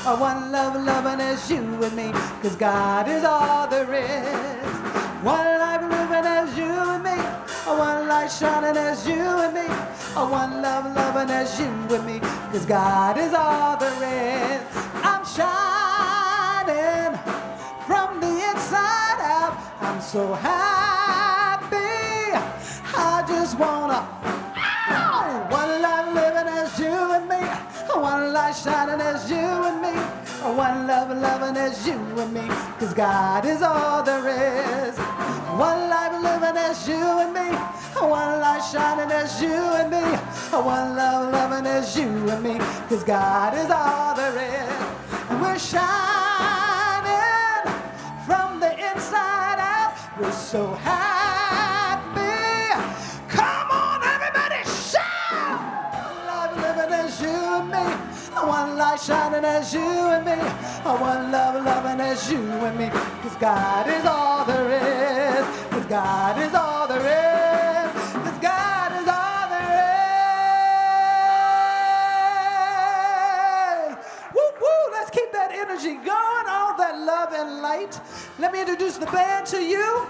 One love, loving as you and me, 'cause God is all there is. One life living as you and me, one light shining as you and me, one love, loving as you and me, 'cause God is all there is. I'm shining from the inside out. I'm so happy. I just wanna one life living as you and me, one light shining as you and me, one love loving as you and me, 'cause God is all there is. One life living as you and me, one light shining as you and me, one love loving as you and me, 'cause God is all there is. And we're shining from the inside out. We're so happy. Come on, everybody, shout! One life living as you and me, one light shining as you and me, one love loving as you and me, 'cause God is all there is. 'Cause God is all there is. 'Cause God is all there is. Woo woo! Let's keep that energy going, all that love and light. Let me introduce the band to you.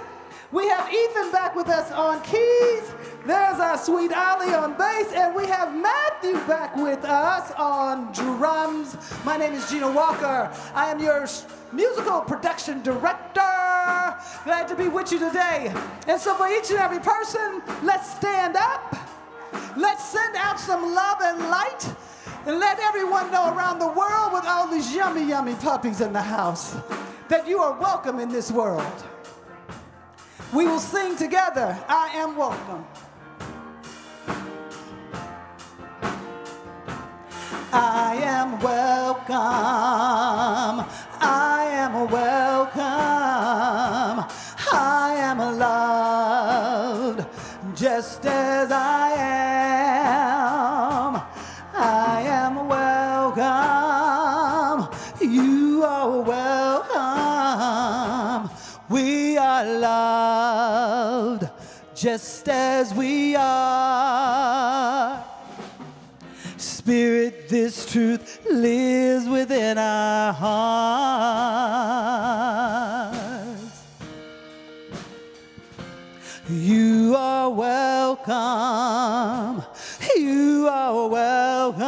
We have Ethan back with us on keys. There's our sweet Ollie on bass, and we have Matthew back with us on drums. My name is Gina Walker. I am your musical production director. Glad to be with you today. And so for each and every person, let's stand up. Let's send out some love and light, and let everyone know around the world with all these yummy, yummy puppies in the house that you are welcome in this world. We will sing together, I am welcome. I am welcome. I am welcome. I am loved just as I am. I am welcome. You are welcome. We are loved just as we are. Spirit, this truth lives within our hearts. You are welcome. You are welcome.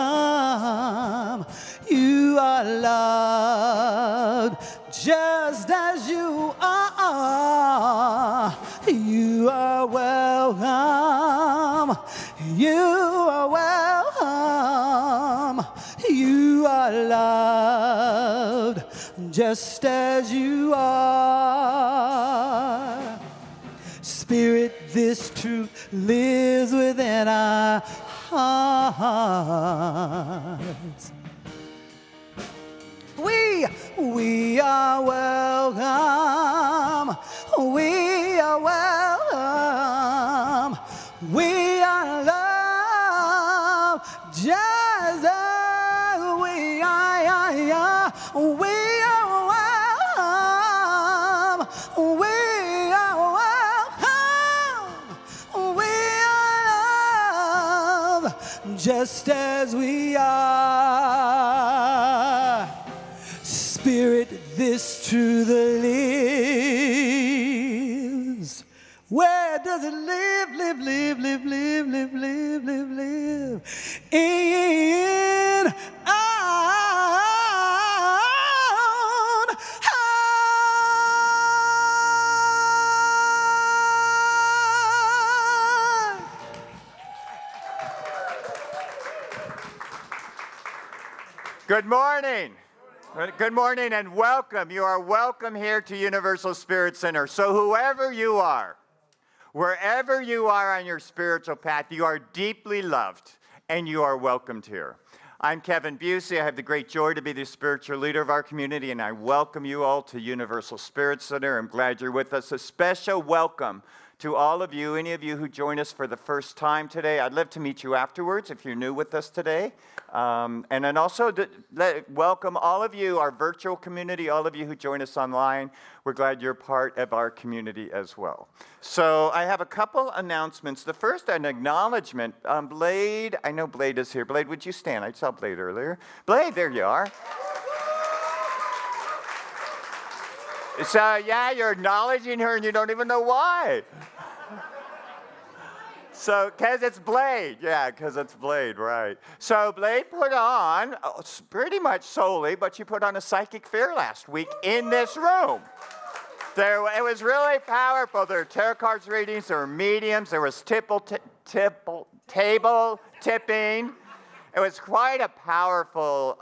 You are loved just as you are. You are welcome. You are welcome. You are loved just as you are. Spirit, this truth lives within our hearts. We are welcome. We are welcome. We are loved just as we are. We are welcome. We are welcome. We are loved just as we are. Spirit, this truth lives. Where does it live, live, live, live, live, live, live, live, live? In our own heart. Good morning. Good morning and welcome. You are welcome here to Universal Spirit Center. So whoever you are, wherever you are on your spiritual path, you are deeply loved and you are welcomed here. I'm Kevin Busey. I have the great joy to be the spiritual leader of our community, and I welcome you all to Universal Spirit Center. I'm glad you're with us. A special welcome to all of you, any of you who join us for the first time today. I'd love to meet you afterwards if you're new with us today. And then also welcome all of you, our virtual community, all of you who join us online. We're glad you're part of our community as well. So I have a couple announcements. The first, an acknowledgement. Blade, I know Blade is here. Blade, would you stand? I saw Blade earlier. Blade, there you are. So, yeah, you're acknowledging her and you don't even know why. So, because it's Blade. Yeah, because it's Blade, right. So, Blade put on, pretty much solely, but she put on a psychic fair last week in this room. It was really powerful. There were tarot cards readings, there were mediums, there was table tipping. It was quite a powerful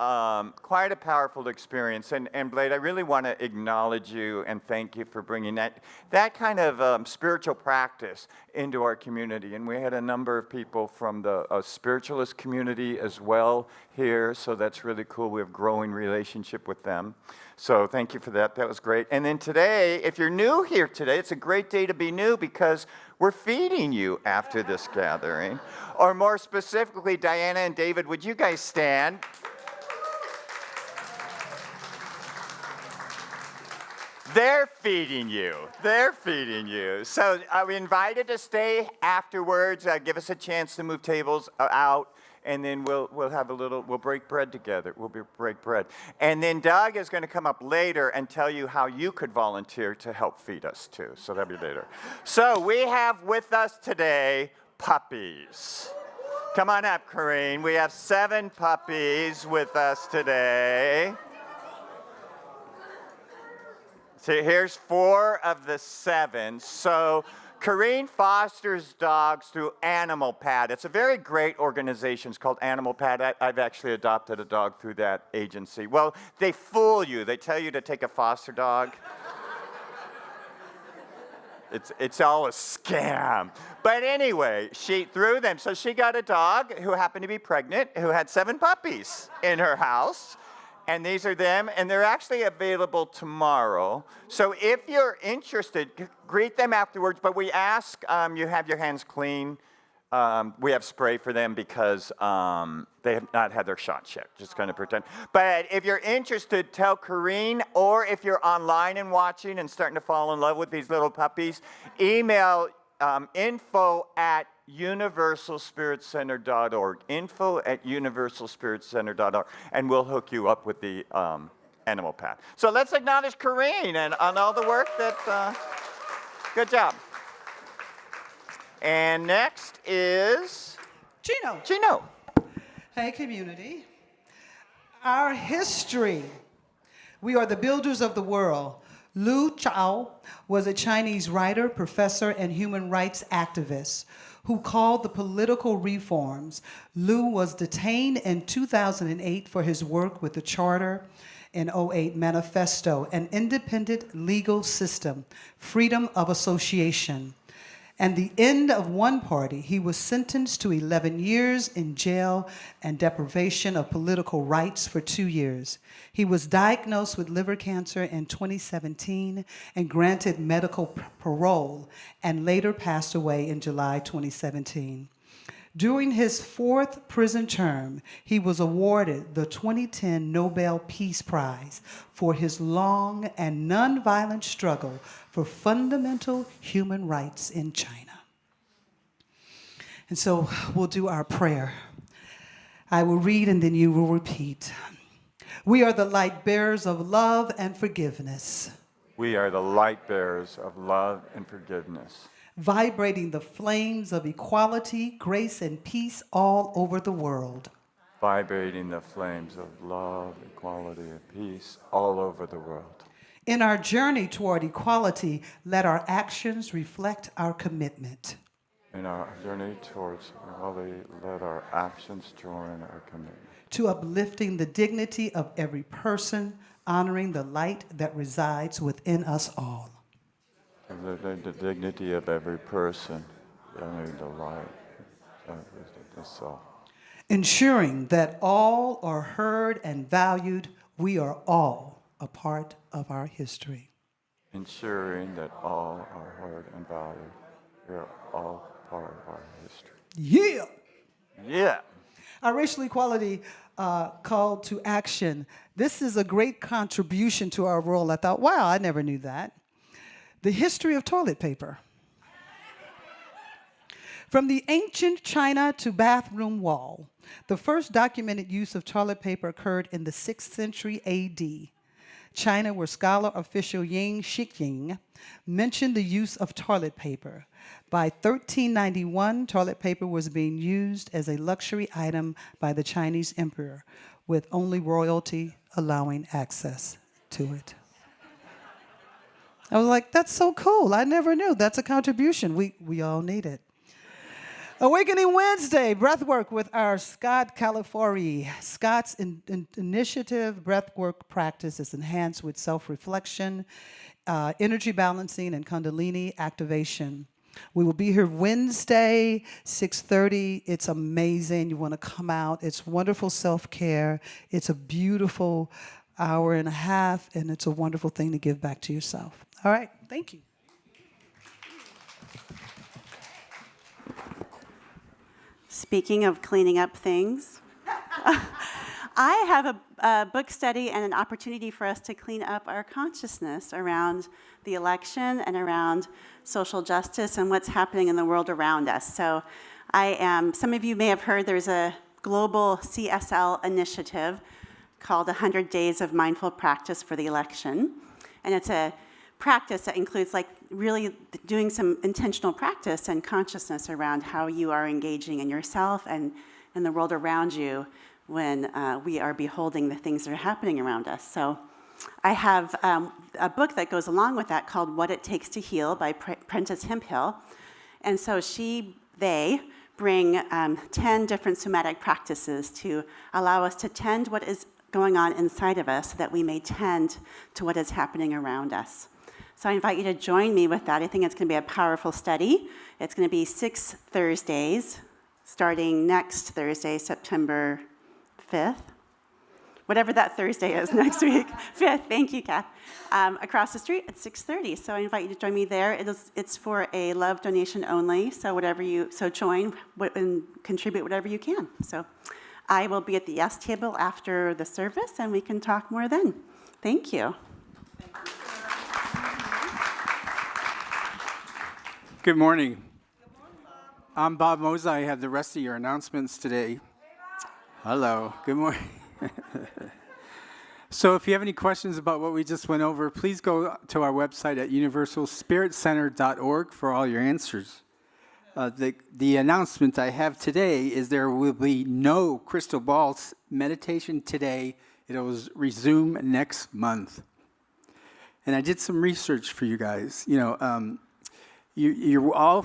experience. And Blade, I really want to acknowledge you and thank you for bringing that kind of spiritual practice into our community. And we had a number of people from the spiritualist community as well here, so that's really cool. We have a growing relationship with them. So thank you for that. That was great. And then today, if you're new here today, it's a great day to be new because we're feeding you after this gathering. Or more specifically, Diana and David, would you guys stand? They're feeding you. They're feeding you. So are we invited to stay afterwards? Give us a chance to move tables out. And then we'll break bread together. We'll break bread. And then Doug is going to come up later and tell you how you could volunteer to help feed us too. So that'll be later. So we have with us today puppies. Come on up, Corrine. We have 7 puppies with us today. So here's 4 of the 7. So Corrine fosters dogs through Animal Pad. It's a very great organization. It's called Animal Pad. I've actually adopted a dog through that agency. Well, they fool you. They tell you to take a foster dog. It's all a scam. But anyway, through them. So she got a dog who happened to be pregnant, who had 7 puppies in her house. And these are them, and they're actually available tomorrow. So if you're interested, greet them afterwards. But we ask you have your hands clean. We have spray for them because they have not had their shots yet. Just going to pretend. But if you're interested, tell Corrine, or if you're online and watching and starting to fall in love with these little puppies, email info@universalspiritcenter.org, info@universalspiritcenter.org, and we'll hook you up with the Animal Pad. So let's acknowledge Corrine and on all the work that, good job. And next is Gino. Gino. Hey, community. Our history. We are the builders of the world. Lu Chao was a Chinese writer, professor, and human rights activist who called the political reforms. Lu was detained in 2008 for his work with the Charter in 2008 Manifesto, an independent legal system, freedom of association. And the end of one party, he was sentenced to 11 years in jail and deprivation of political rights for 2 years. He was diagnosed with liver cancer in 2017 and granted medical parole, and later passed away in July 2017. During his 4th prison term, he was awarded the 2010 Nobel Peace Prize for his long and nonviolent struggle for fundamental human rights in China. And so we'll do our prayer. I will read and then you will repeat. We are the light bearers of love and forgiveness. We are the light bearers of love and forgiveness, vibrating the flames of equality, grace, and peace all over the world. vibrating the flames of love, equality, and peace all over the world. In our journey toward equality, let our actions reflect our commitment. In our journey towards equality, let our actions join our commitment. To uplifting the dignity of every person, honoring the light that resides within us all. The dignity of every person, honoring the light of us all. Ensuring that all are heard and valued, we are all a part of our history. Ensuring that all are heard and valued, we are all part of our history. Yeah! Yeah. Our racial equality call to action. This is a great contribution to our world. I thought, wow, I never knew that. The history of toilet paper. From the ancient China to bathroom wall, the first documented use of toilet paper occurred in the 6th century AD. China, where scholar official Ying Shijing mentioned the use of toilet paper. By 1391, toilet paper was being used as a luxury item by the Chinese emperor, with only royalty allowing access to it. I was like, that's so cool. I never knew. That's a contribution. We all need it. Awakening Wednesday, breathwork with our Scott Califori. Scott's initiative breathwork practice is enhanced with self-reflection, energy balancing, and Kundalini activation. We will be here Wednesday, 6:30. It's amazing. You want to come out. It's wonderful self-care. It's a beautiful hour and a half, and it's a wonderful thing to give back to yourself. All right, thank you. Speaking of cleaning up things, I have a book study and an opportunity for us to clean up our consciousness around the election and around social justice and what's happening in the world around us. So some of you may have heard there's a global CSL initiative called 100 Days of Mindful Practice for the Election. And it's a practice that includes really doing some intentional practice and consciousness around how you are engaging in yourself and in the world around you when we are beholding the things that are happening around us. So I have a book that goes along with that called What It Takes to Heal by Prentice Hemphill. And so they bring 10 different somatic practices to allow us to tend what is going on inside of us so that we may tend to what is happening around us. So I invite you to join me with that. I think it's going to be a powerful study. It's going to be 6 Thursdays, starting next Thursday, September 5th. Whatever that Thursday is next week. 5th, thank you, Kath. Across the street at 6:30. So I invite you to join me there. It's for a love donation only, so join and contribute whatever you can. So I will be at the yes table after the service, and we can talk more then. Thank you. Good morning. I'm Bob Moza. I have the rest of your announcements today. Hello. Good morning. So if you have any questions about what we just went over, please go to our website at universalspiritcenter.org for all your answers. The announcement I have today is there will be no crystal ball meditation today. It will resume next month. And I did some research for you guys. You're all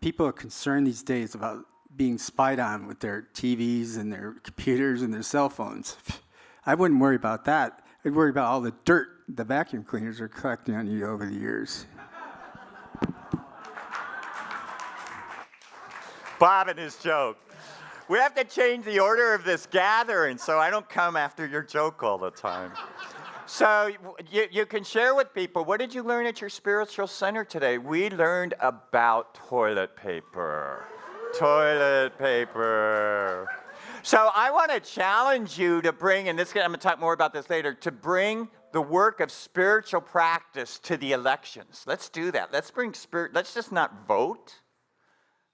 people are concerned these days about being spied on with their TVs and their computers and their cell phones. I wouldn't worry about that. I'd worry about all the dirt the vacuum cleaners are collecting on you over the years. Bob and his joke. We have to change the order of this gathering so I don't come after your joke all the time. So you can share with people, what did you learn at your spiritual center today? We learned about toilet paper. Toilet paper. So I want to challenge you to bring, and I'm going to talk more about this later, to bring the work of spiritual practice to the elections. Let's do that. Let's just not vote.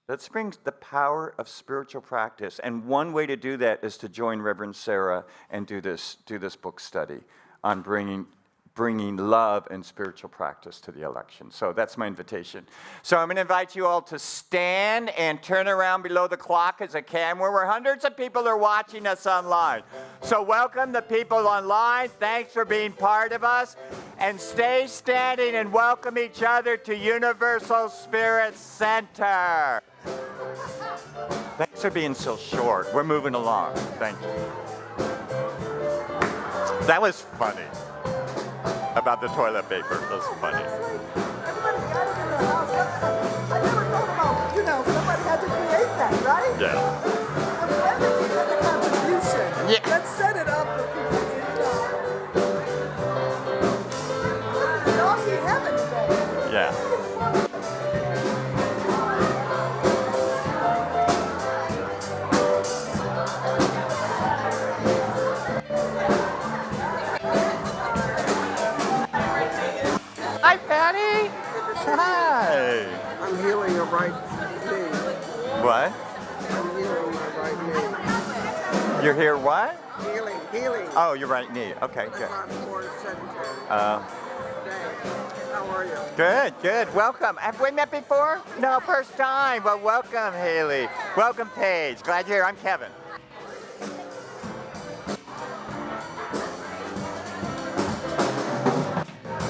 Let's bring the power of spiritual practice. And one way to do that is to join Reverend Sarah and do this book study on bringing love and spiritual practice to the election. So that's my invitation. So I'm going to invite you all to stand and turn around below the clock as a camera where hundreds of people are watching us online. So welcome the people online. Thanks for being part of us. And stay standing and welcome each other to Universal Spirit Center. Thanks for being so short. We're moving along. Thank you. That was funny. About the toilet paper. That was funny. Everybody's got it in their house. I never thought about, somebody had to create that, right? Yeah. I'm glad that you did the contribution. Yeah. Let's set it up for people to Listen, y'all be heaven today. Yeah. Hi, Patty. Hi. I'm healing a right knee. What? I'm healing my right knee. You're here what? Healing Healy. Oh, your right knee. Okay, That's good. our board secretary. Uh, Dave, how are you? Good, good. Welcome. Have we met before? No, first time. Well, welcome, Haley. Welcome, Paige. Glad you're here. I'm Kevin.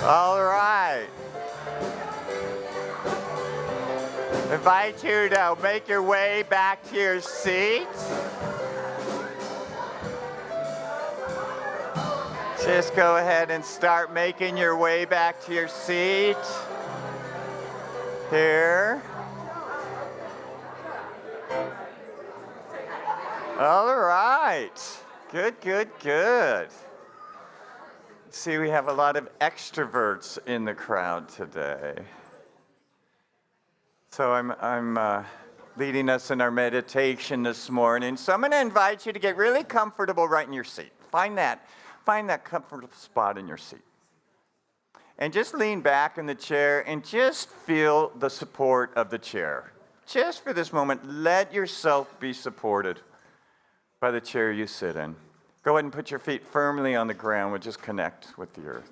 All right. Invite you to make your way back to your seat. Just go ahead and start making your way back to your seat. Here. All right. Good, good, good. See, we have a lot of extroverts in the crowd today. So I'm leading us in our meditation this morning. So I'm going to invite you to get really comfortable right in your seat. Find that comfortable spot in your seat. And just lean back in the chair and just feel the support of the chair. Just for this moment, let yourself be supported by the chair you sit in. Go ahead and put your feet firmly on the ground. We'll just connect with the earth.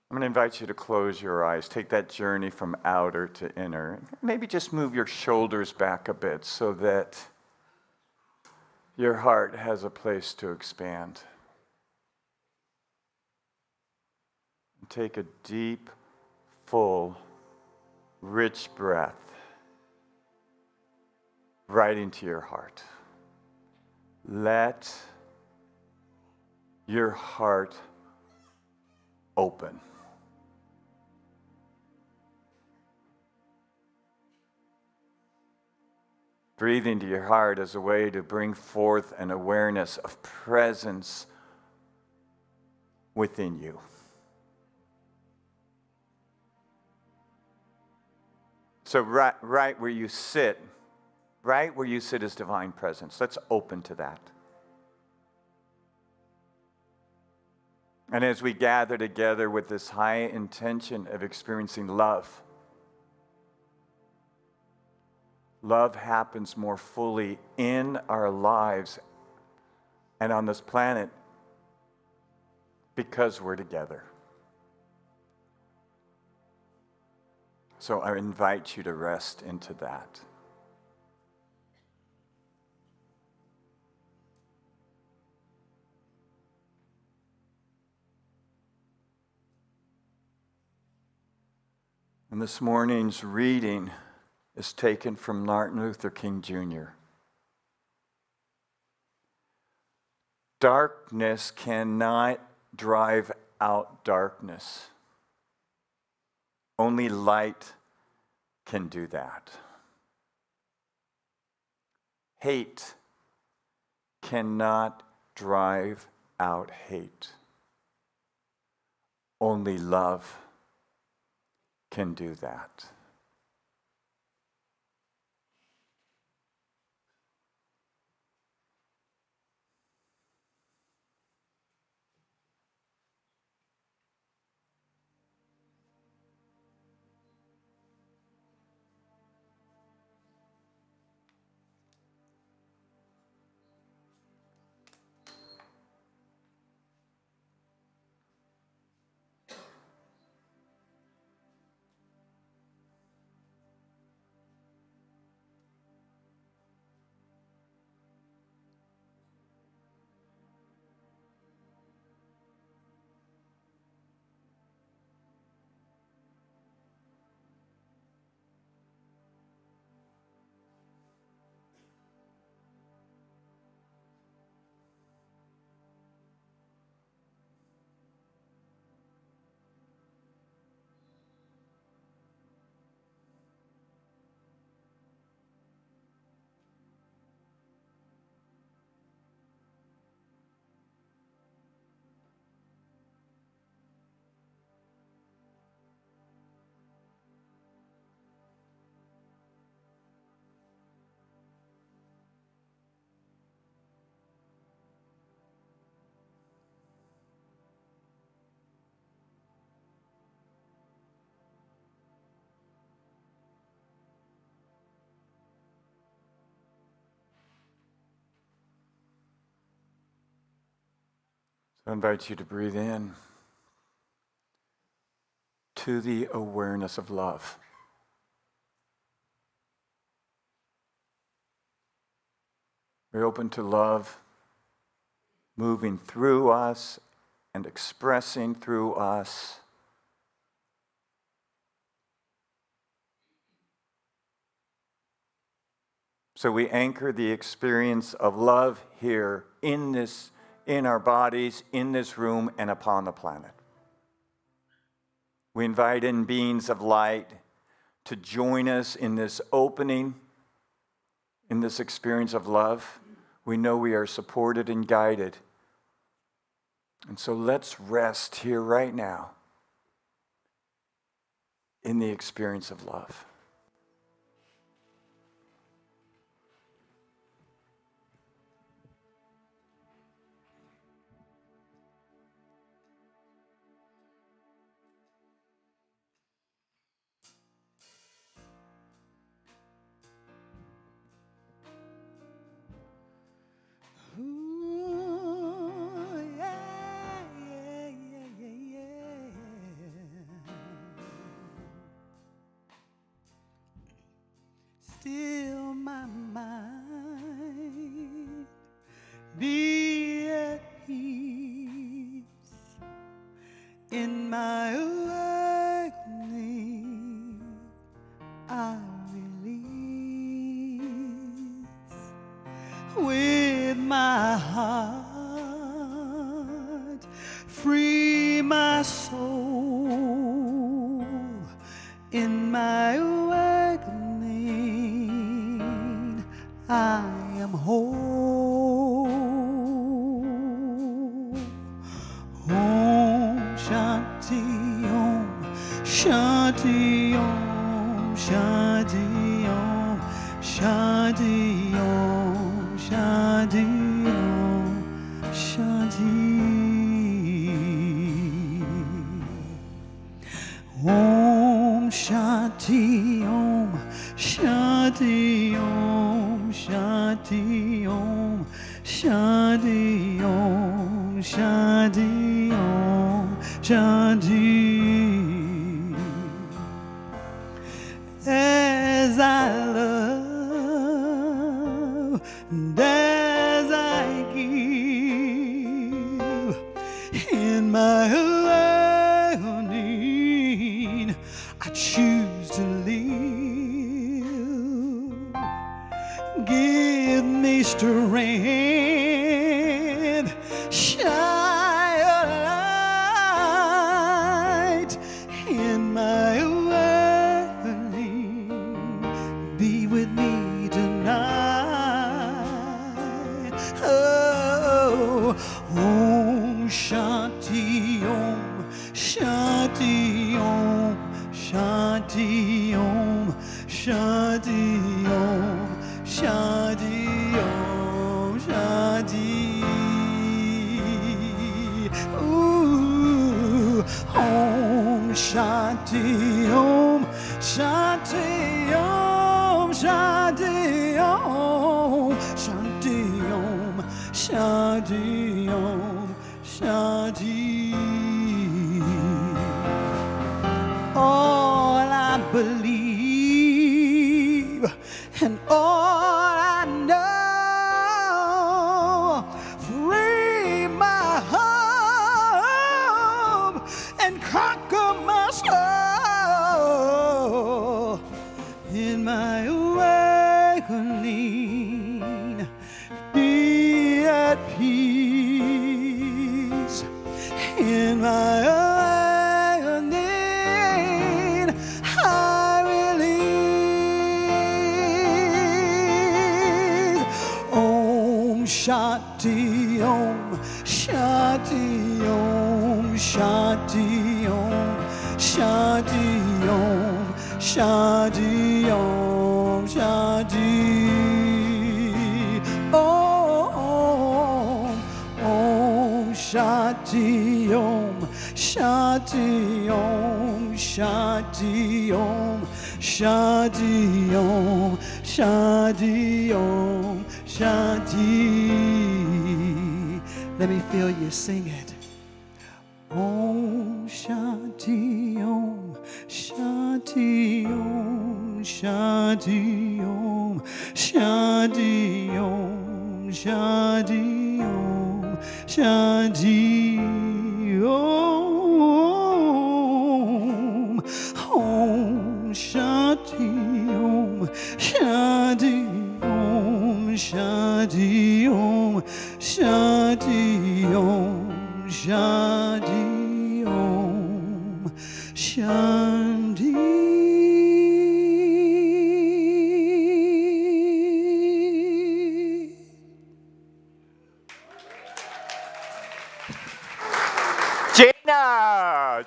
I'm going to invite you to close your eyes. Take that journey from outer to inner. Maybe just move your shoulders back a bit so that your heart has a place to expand. And take a deep, full, rich breath right into your heart. Let your heart open. Breathe into your heart as a way to bring forth an awareness of presence within you. So right where you sit is divine presence. Let's open to that. And as we gather together with this high intention of experiencing love, love happens more fully in our lives and on this planet because we're together. So I invite you to rest into that. And this morning's reading is taken from Martin Luther King Jr. Darkness cannot drive out darkness. Only light can do that. Hate cannot drive out hate. Only love can do that. I invite you to breathe in to the awareness of love. We're open to love moving through us and expressing through us. So we anchor the experience of love here in our bodies, in this room, and upon the planet. We invite in beings of light to join us in this opening, in this experience of love. We know we are supported and guided. And so let's rest here right now in the experience of love. Ooh, yeah, yeah, yeah, yeah, yeah. Still my mind be at peace in my awakening. I release with my heart, free my soul in my awakening. I am whole. Om Shanti Om Shanti Om Shanti Om Shanti Om Shanti Om Shanti. Om Shanti Om Shanti Om Shanti Om Shanti Om Shanti Om Shanti. As I love and as I give in my awakening, I choose to live. Give me strength, shine a light in my awakening. Be with me tonight. Oh, Om Shanti Om Shanti Om Shanti Om Shanti Om Shanti Om Shanti. Ooh, Om Shanti Om Shanti Om Shanti Om Shanti Om Shanti Om Shanti. All I believe and all I know, free my home and conquer my soul in my awakening. Be at peace in my awakening. I release. Om Shanti Om Shanti Om Shanti Om Shanti Om Shanti Om Shanti. Om Shanti Om Shanti Om Shanti Om Shanti Om Shanti Om Shanti. Let me feel you sing it. Om Shanti Om Shanti Om Shanti Om Shanti Om Shanti Om Shanti Om Om Shanti Om Shanti Om Shanti Om Shanti Om Shanti Om Shanti.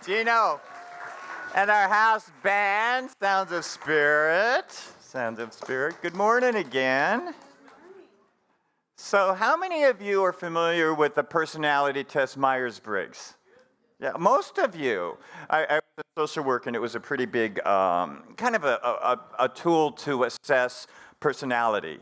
Gino, and our house band, Sounds of Spirit. Sounds of Spirit. Good morning again. So, how many of you are familiar with the personality test Myers-Briggs? Yeah, most of you. I was in social work, and it was a pretty big kind of a tool to assess personality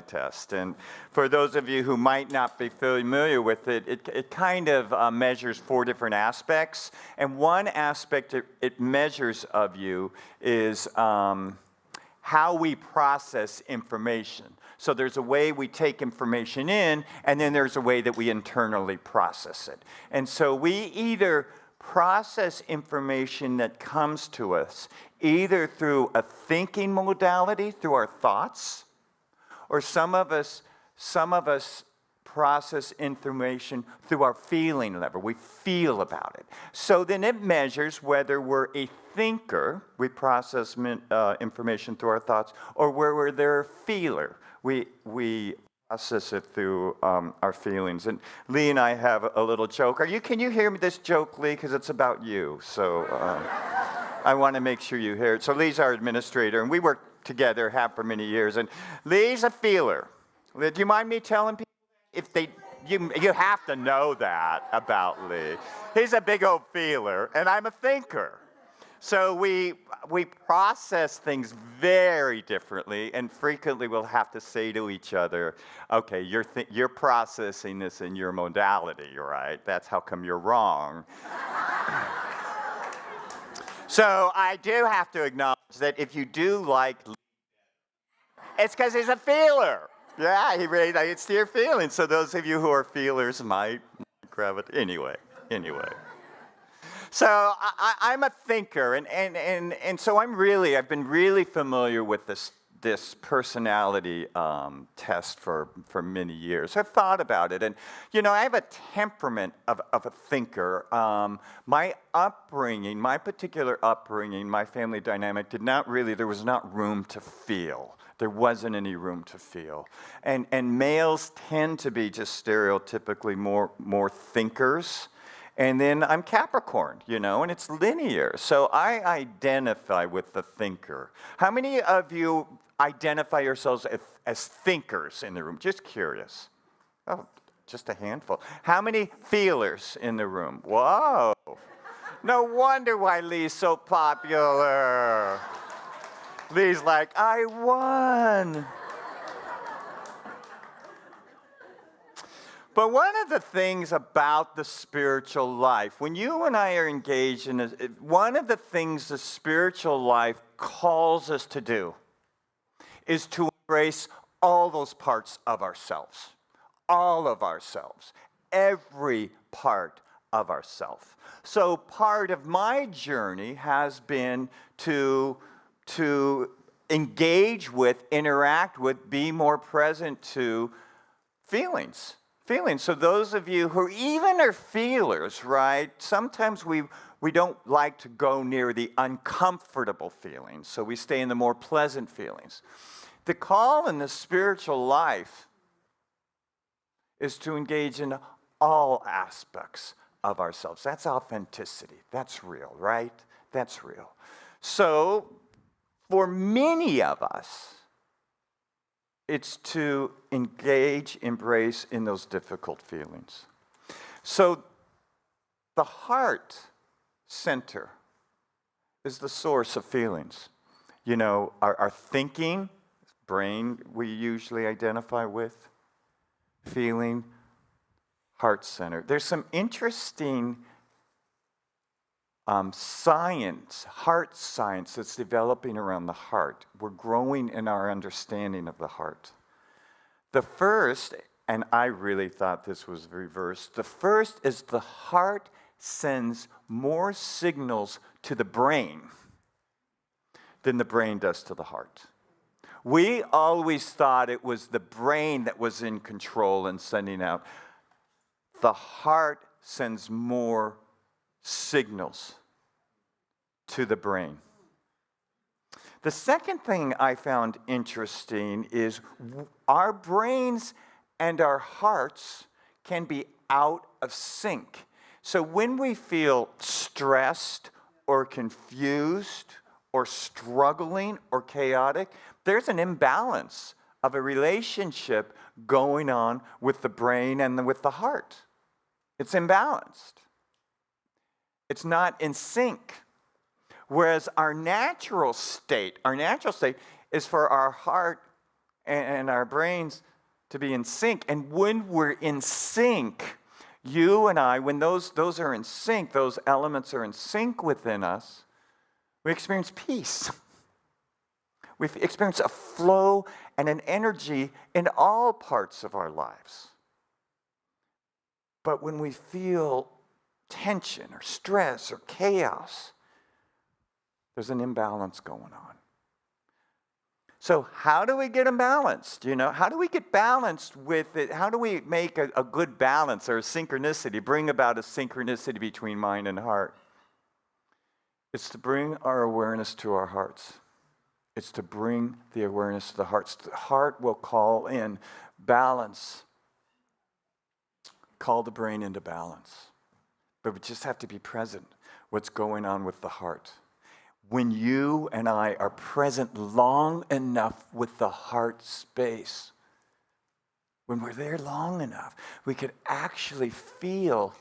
test. And for those of you who might not be familiar with it, it kind of measures 4 different aspects. And one aspect it measures of you is how we process information. So there's a way we take information in, and then there's a way that we internally process it. And so we either process information that comes to us either through a thinking modality, through our thoughts, or some of us process information through our feeling level. We feel about it. So then it measures whether we're a thinker, we process information through our thoughts, or where we're a feeler. We process it through our feelings. And Lee and I have a little joke. Can you hear this joke, Lee? Because it's about you. So I want to make sure you hear it. So Lee's our administrator, and we work together, have for many years. And Lee's a feeler. Do you mind me telling people if you have to know that about Lee? He's a big old feeler, and I'm a thinker. So we process things very differently, and frequently we'll have to say to each other, okay, you're processing this in your modality, right? That's how come you're wrong. So I do have to acknowledge that if you do like Lee, it's because he's a feeler. Yeah, it's your feelings. So those of you who are feelers might grab it. Anyway. So I'm a thinker, and so I've been really familiar with this personality test for many years. I've thought about it, and I have a temperament of a thinker. My particular upbringing, my family dynamic there was not room to feel. There wasn't any room to feel. And males tend to be just stereotypically more thinkers. And then I'm Capricorn, and it's linear. So I identify with the thinker. How many of you identify yourselves as thinkers in the room? Just curious. Oh, just a handful. How many feelers in the room? Whoa. No wonder why Lee's so popular. Lee's like, I won. But one of the things about the spiritual life, when you and I are engaged in it, one of the things the spiritual life calls us to do is to embrace all those parts of ourselves. All of ourselves. Every part of ourselves. So part of my journey has been to engage with, interact with, be more present to feelings. So those of you who even are feelers, right? Sometimes we don't like to go near the uncomfortable feelings, so we stay in the more pleasant feelings. The call in the spiritual life is to engage in all aspects of ourselves. That's authenticity. That's real, right? That's real. So for many of us, it's to engage, embrace in those difficult feelings. So the heart center is the source of feelings. Our thinking, brain we usually identify with, feeling, heart center. There's some interesting science, heart science that's developing around the heart. We're growing in our understanding of the heart. The first, and I really thought this was reversed, the first is the heart sends more signals to the brain than the brain does to the heart. We always thought it was the brain that was in control and sending out. The heart sends more signals to the brain. The second thing I found interesting is our brains and our hearts can be out of sync. So when we feel stressed or confused or struggling or chaotic, there's an imbalance of a relationship going on with the brain and with the heart. It's imbalanced. It's not in sync. Whereas our natural state is for our heart and our brains to be in sync. And when we're in sync, you and I, when those are in sync, those elements are in sync within us, we experience peace. We experience a flow and an energy in all parts of our lives. But when we feel tension or stress or chaos, there's an imbalance going on. So how do we get imbalanced? How do we get balanced with it? How do we make a good balance or a synchronicity, bring about a synchronicity between mind and heart? It's to bring our awareness to our hearts. It's to bring the awareness to the hearts. The heart will call in balance, call the brain into balance. But we just have to be present what's going on with the heart. When you and I are present long enough with the heart space, when we're there long enough, we could actually feel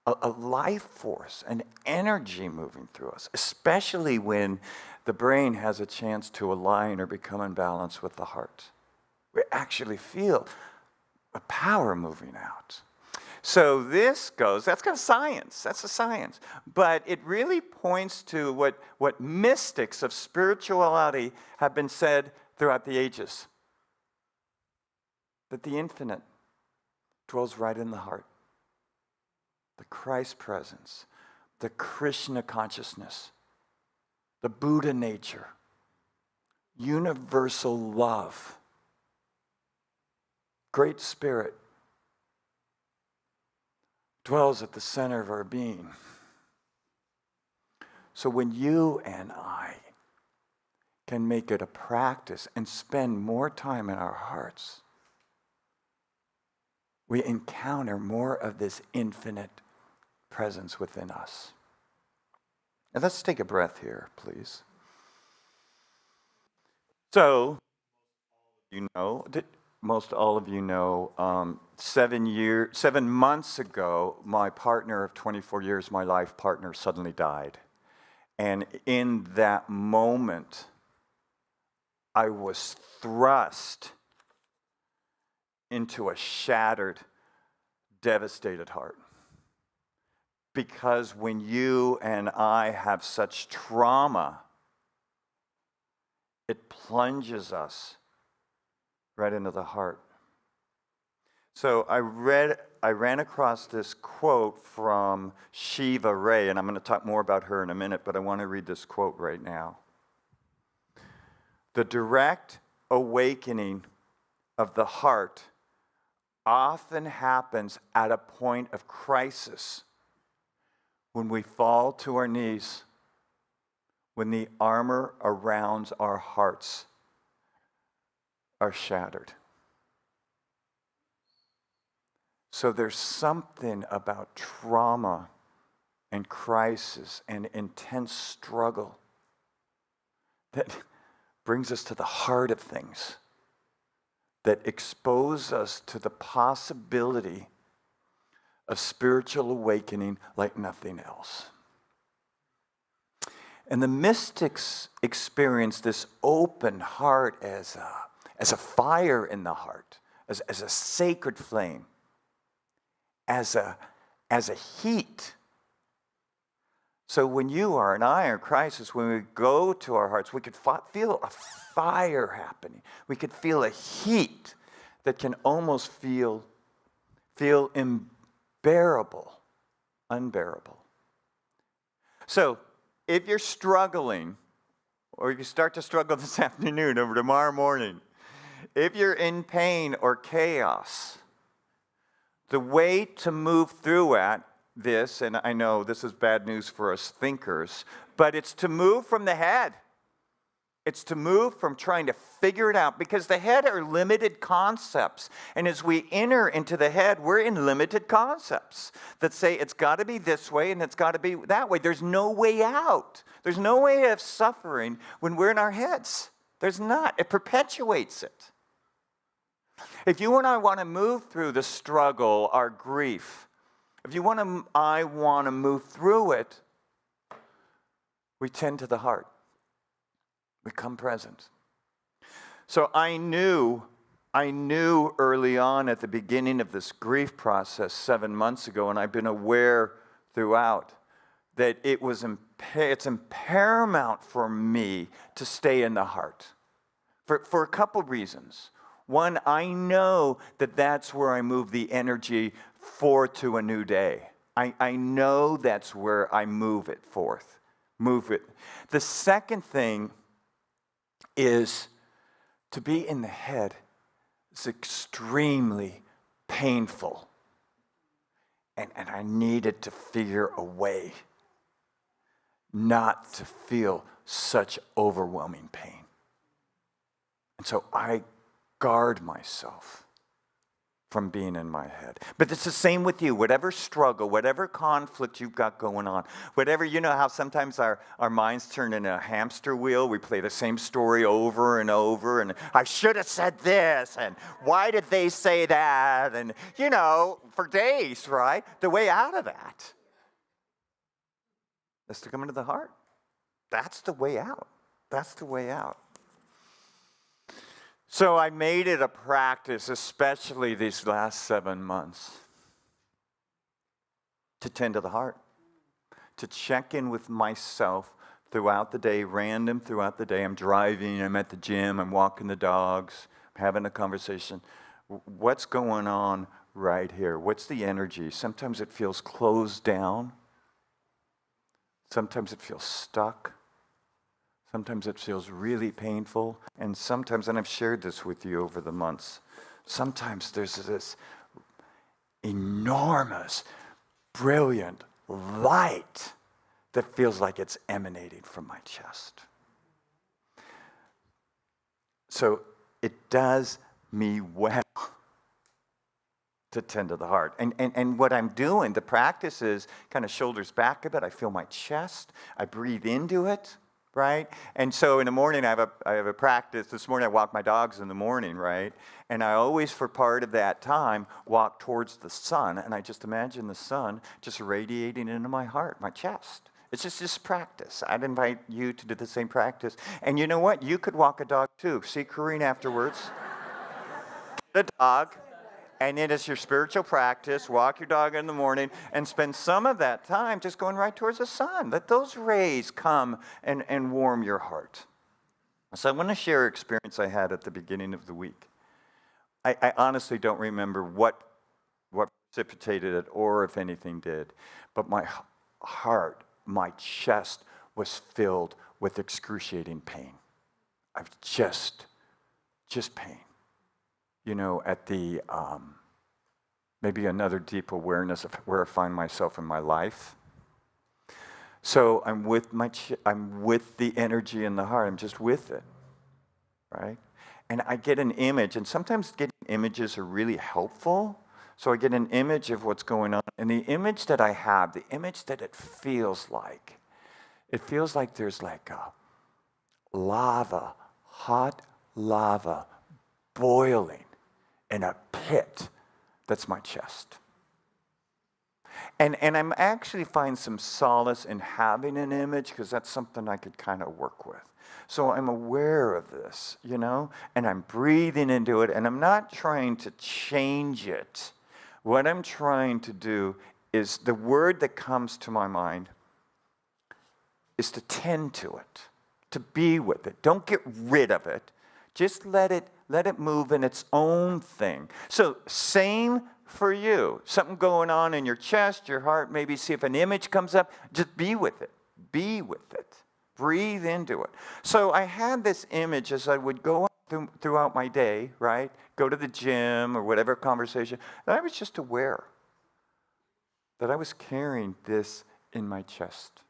a life force, an energy moving through us, especially when the brain has a chance to align or become in balance with the heart. We actually feel a power moving out. So this goes, that's kind of science, that's a science. But it really points to what mystics of spirituality have been said throughout the ages. That the infinite dwells right in the heart. The Christ presence, the Krishna consciousness, the Buddha nature, universal love, Great Spirit, dwells at the center of our being. So when you and I can make it a practice and spend more time in our hearts, we encounter more of this infinite presence within us. And let's take a breath here, please. So, most all of you know, 7 months ago, my partner of 24 years, my life partner, suddenly died. And in that moment, I was thrust into a shattered, devastated heart. Because when you and I have such trauma, it plunges us right into the heart. So I ran across this quote from Shiva Ray, and I'm going to talk more about her in a minute, but I want to read this quote right now. The direct awakening of the heart often happens at a point of crisis, when we fall to our knees, when the armor around our hearts are shattered. So there's something about trauma and crisis and intense struggle that brings us to the heart of things, that expose us to the possibility of spiritual awakening like nothing else. And the mystics experience this open heart as a fire in the heart, as a sacred flame, as a heat. So when you are and I are in crisis, when we go to our hearts, we could feel a fire happening. We could feel a heat that can almost feel unbearable. So if you're struggling, or you start to struggle this afternoon or tomorrow morning, if you're in pain or chaos, the way to move through this, and I know this is bad news for us thinkers, but it's to move from the head. It's to move from trying to figure it out, because the head are limited concepts. And as we enter into the head, we're in limited concepts that say it's got to be this way and it's got to be that way. There's no way out. There's no way of suffering when we're in our heads. There's not. It perpetuates it. If you and I want to move through the struggle, our grief, I want to move through it, we tend to the heart. We come present. So I knew early on at the beginning of this grief process 7 months ago, and I've been aware throughout, that it's paramount for me to stay in the heart for a couple reasons. One, I know that that's where I move the energy forward to a new day. I know that's where I move it forth. The second thing is to be in the head is extremely painful. And I needed to figure a way not to feel such overwhelming pain. And so I guard myself from being in my head. But it's the same with you. Whatever struggle, whatever conflict you've got going on, whatever, you know how sometimes our minds turn into a hamster wheel. We play the same story over and over, and I should have said this, and why did they say that? And, for days, right? The way out of that is to come into the heart. That's the way out. That's the way out. So I made it a practice, especially these last 7 months, to tend to the heart, to check in with myself throughout the day, random throughout the day. I'm driving, I'm at the gym, I'm walking the dogs, I'm having a conversation. What's going on right here? What's the energy? Sometimes it feels closed down. Sometimes it feels stuck. Sometimes it feels really painful, and sometimes, and I've shared this with you over the months, sometimes there's this enormous, brilliant light that feels like it's emanating from my chest. So it does me well to tend to the heart. And what I'm doing, the practice is kind of shoulders back a bit. I feel my chest. I breathe into it. Right? And so in the morning, I have a practice. This morning, I walk my dogs in the morning, right? And I always, for part of that time, walk towards the sun. And I just imagine the sun just radiating into my heart, my chest. It's just this practice. I'd invite you to do the same practice. And you know what? You could walk a dog, too. See Corrine afterwards. The dog. And then it's your spiritual practice. Walk your dog in the morning and spend some of that time just going right towards the sun. Let those rays come and warm your heart. So I want to share an experience I had at the beginning of the week. I honestly don't remember what precipitated it or if anything did. But my heart, my chest was filled with excruciating pain. I've just pain. At the, maybe another deep awareness of where I find myself in my life. So I'm with the energy in the heart. I'm just with it, right? And I get an image, and sometimes getting images are really helpful. So I get an image of what's going on. And the image that I have, the image that it feels like there's like a hot lava, boiling in a pit. That's my chest. And I'm actually find some solace in having an image, because that's something I could kind of work with. So I'm aware of this, and I'm breathing into it, and I'm not trying to change it. What I'm trying to do is the word that comes to my mind is to tend to it, to be with it. Don't get rid of it. Just let it move in its own thing. So same for you. Something going on in your chest, your heart, maybe see if an image comes up. Just be with it. Be with it. Breathe into it. So I had this image as I would go throughout my day, right? Go to the gym or whatever conversation. And I was just aware that I was carrying this in my chest.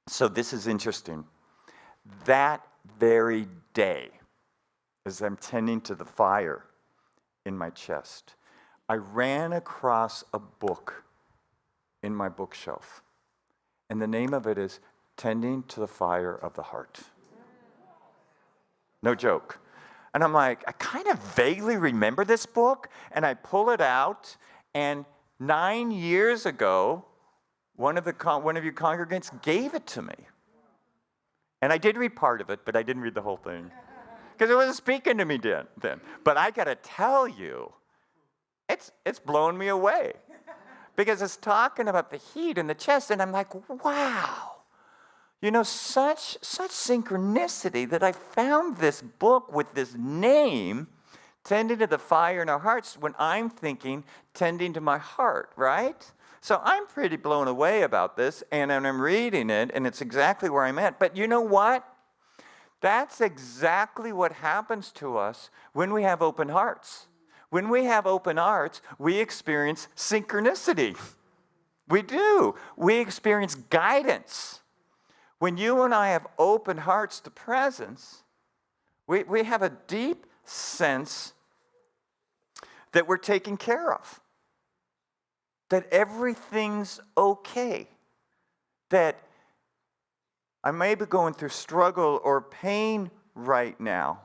So this is interesting. That very day, as I'm tending to the fire in my chest, I ran across a book in my bookshelf. And the name of it is Tending to the Fire of the Heart. No joke. And I'm like, I kind of vaguely remember this book, and I pull it out, and 9 years ago, one of you congregants gave it to me. And I did read part of it, but I didn't read the whole thing. Because it wasn't speaking to me then. But I got to tell you, it's blown me away. Because it's talking about the heat in the chest, and I'm like, wow. You know, such synchronicity that I found this book with this name, Tending to the Fire in Our Hearts, when I'm thinking tending to my heart, right? So I'm pretty blown away about this, and I'm reading it, and it's exactly where I'm at. But you know what? That's exactly what happens to us when we have open hearts. When we have open hearts, we experience synchronicity. We do. We experience guidance. When you and I have open hearts to presence, we have a deep sense that we're taken care of, that everything's okay, that I may be going through struggle or pain right now,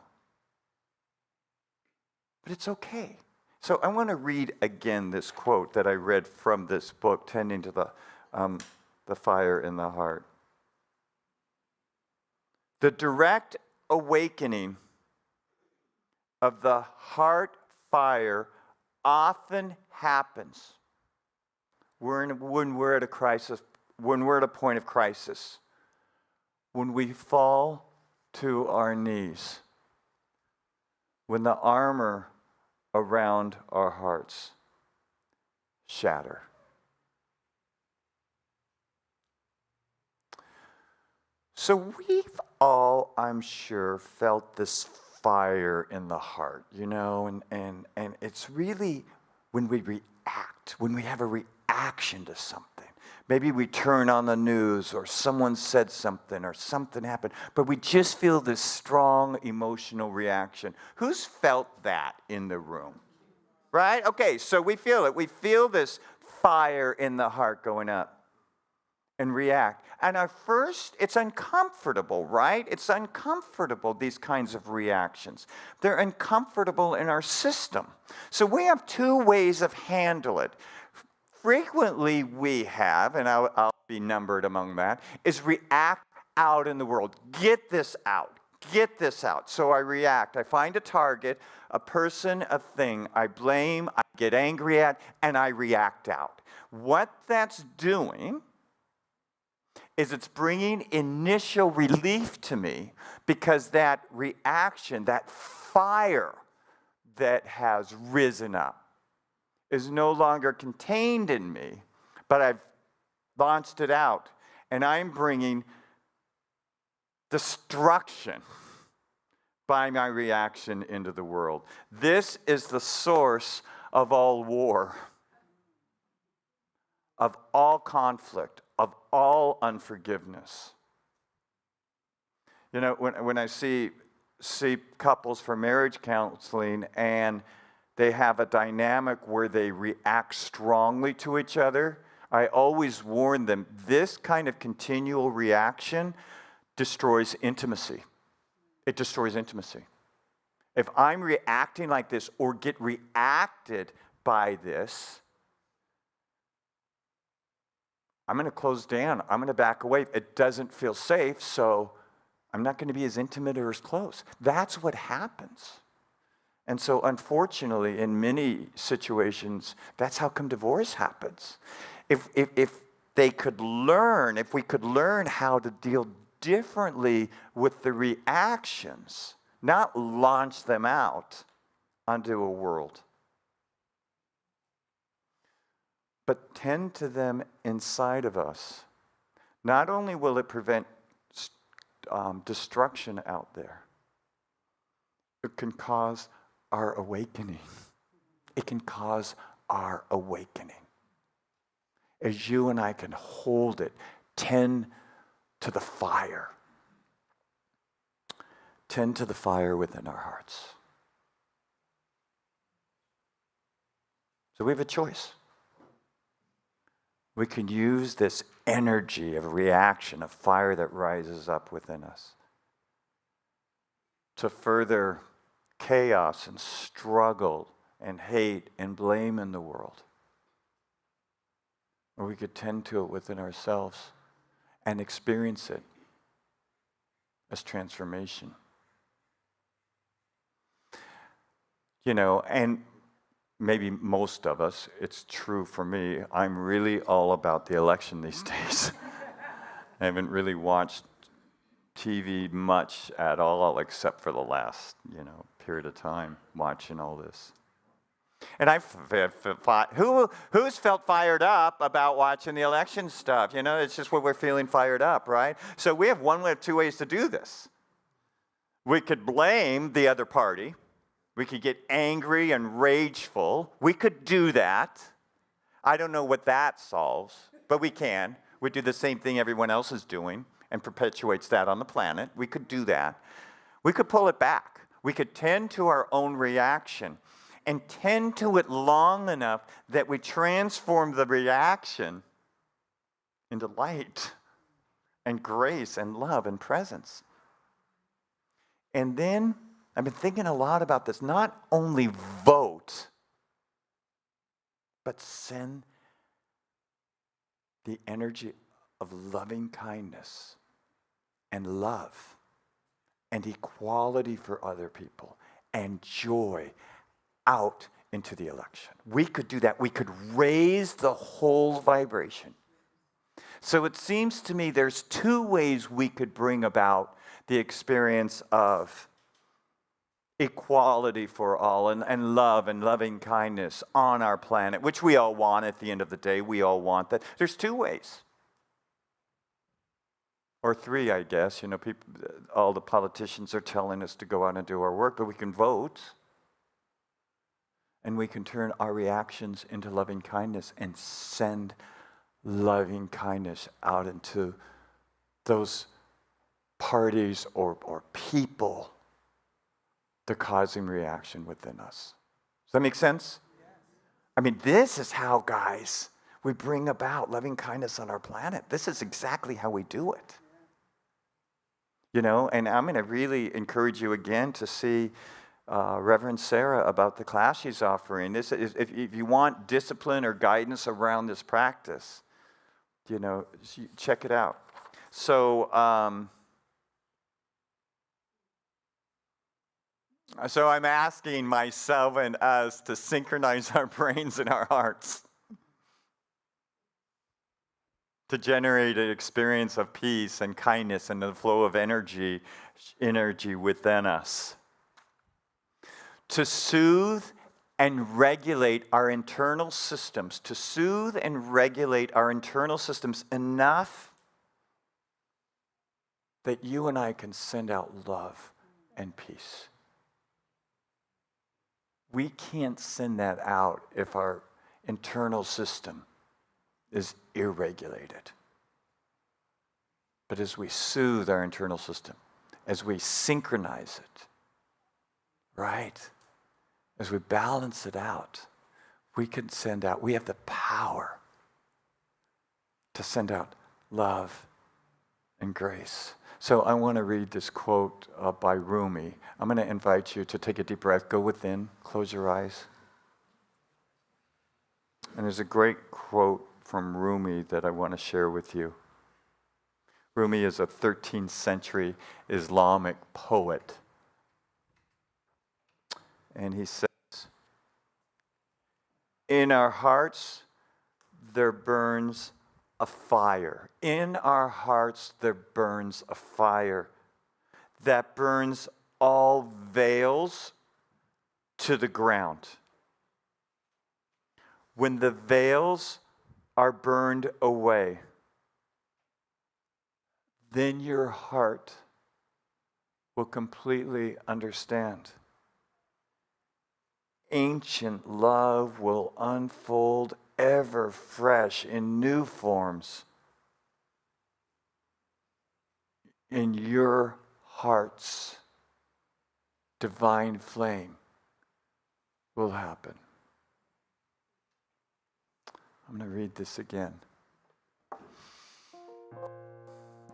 but it's okay. So I want to read again this quote that I read from this book, Tending to the Fire in the Heart. The direct awakening of the heart fire often happens when we're at a crisis, when we're at a point of crisis, when we fall to our knees, when the armor around our hearts shatter. So we've all, I'm sure, felt this fire in the heart, you know, and it's really when we react, when we have a reaction to something. Maybe we turn on the news or someone said something or something happened, but we just feel this strong emotional reaction. Who's felt that in the room? Right? Okay, so we feel it. We feel this fire in the heart going up and react. And it's uncomfortable, right? It's uncomfortable, these kinds of reactions. They're uncomfortable in our system. So we have two ways of handle it. Frequently we have, and I'll be numbered among that, is react out in the world. Get this out. Get this out. So I react. I find a target, a person, a thing. I blame, I get angry at, and I react out. What that's doing is it's bringing initial relief to me because that reaction, that fire that has risen up is no longer contained in me, but I've launched it out, and I'm bringing destruction by my reaction into the world. This is the source of all war, of all conflict, of all unforgiveness. You know, when I see couples for marriage counseling and they have a dynamic where they react strongly to each other, I always warn them, this kind of continual reaction destroys intimacy. It destroys intimacy. If I'm reacting like this or get reacted by this, I'm going to close down. I'm going to back away. It doesn't feel safe, so I'm not going to be as intimate or as close. That's what happens. And so, unfortunately, in many situations, that's how come divorce happens. If they could learn, if we could learn how to deal differently with the reactions, not launch them out onto a world, but tend to them inside of us. Not only will it prevent destruction out there, it can cause our awakening. It can cause our awakening. As you and I can hold it, tend to the fire. Tend to the fire within our hearts. So we have a choice. We can use this energy of reaction, of fire that rises up within us, to further chaos and struggle and hate and blame in the world. Or we could tend to it within ourselves and experience it as transformation. You know, and maybe most of us, it's true for me, I'm really all about the election these days. I haven't really watched TV much at all, except for the last, period of time, watching all this. And who's felt fired up about watching the election stuff? It's just what we're feeling fired up, right? So we have two ways to do this. We could blame the other party. We could get angry and rageful. We could do that. I don't know what that solves, but we can. We do the same thing everyone else is doing and perpetuates that on the planet. We could do that. We could pull it back. We could tend to our own reaction and tend to it long enough that we transform the reaction into light and grace and love and presence. And then, I've been thinking a lot about this, not only vote, but send the energy of loving kindness and love and equality for other people and joy out into the election. We could do that. We could raise the whole vibration. So it seems to me there's two ways we could bring about the experience of equality for all and love and loving kindness on our planet, which we all want at the end of the day. We all want that. There's two ways. Or three, I guess. All the politicians are telling us to go out and do our work, but we can vote. And we can turn our reactions into loving kindness and send loving kindness out into those parties or people that are causing reaction within us. Does that make sense? Yes. I mean, this is how, guys, we bring about loving kindness on our planet. This is exactly how we do it. And I'm going to really encourage you again to see Reverend Sarah about the class she's offering. This is, if you want discipline or guidance around this practice, check it out. So I'm asking myself and us to synchronize our brains and our hearts to generate an experience of peace and kindness and the flow of energy within us. To soothe and regulate our internal systems, enough that you and I can send out love and peace. We can't send that out if our internal system is irregulated. But as we soothe our internal system, as we synchronize it, right? As we balance it out, we have the power to send out love and grace. So I want to read this quote by Rumi. I'm going to invite you to take a deep breath, go within, close your eyes. And there's a great quote from Rumi that I want to share with you. Rumi is a 13th century Islamic poet. And he says, "In our hearts there burns a fire. In our hearts, there burns a fire that burns all veils to the ground. When the veils are burned away, then your heart will completely understand. Ancient love will unfold ever fresh in new forms in your heart's divine flame will happen. I'm going to read this again.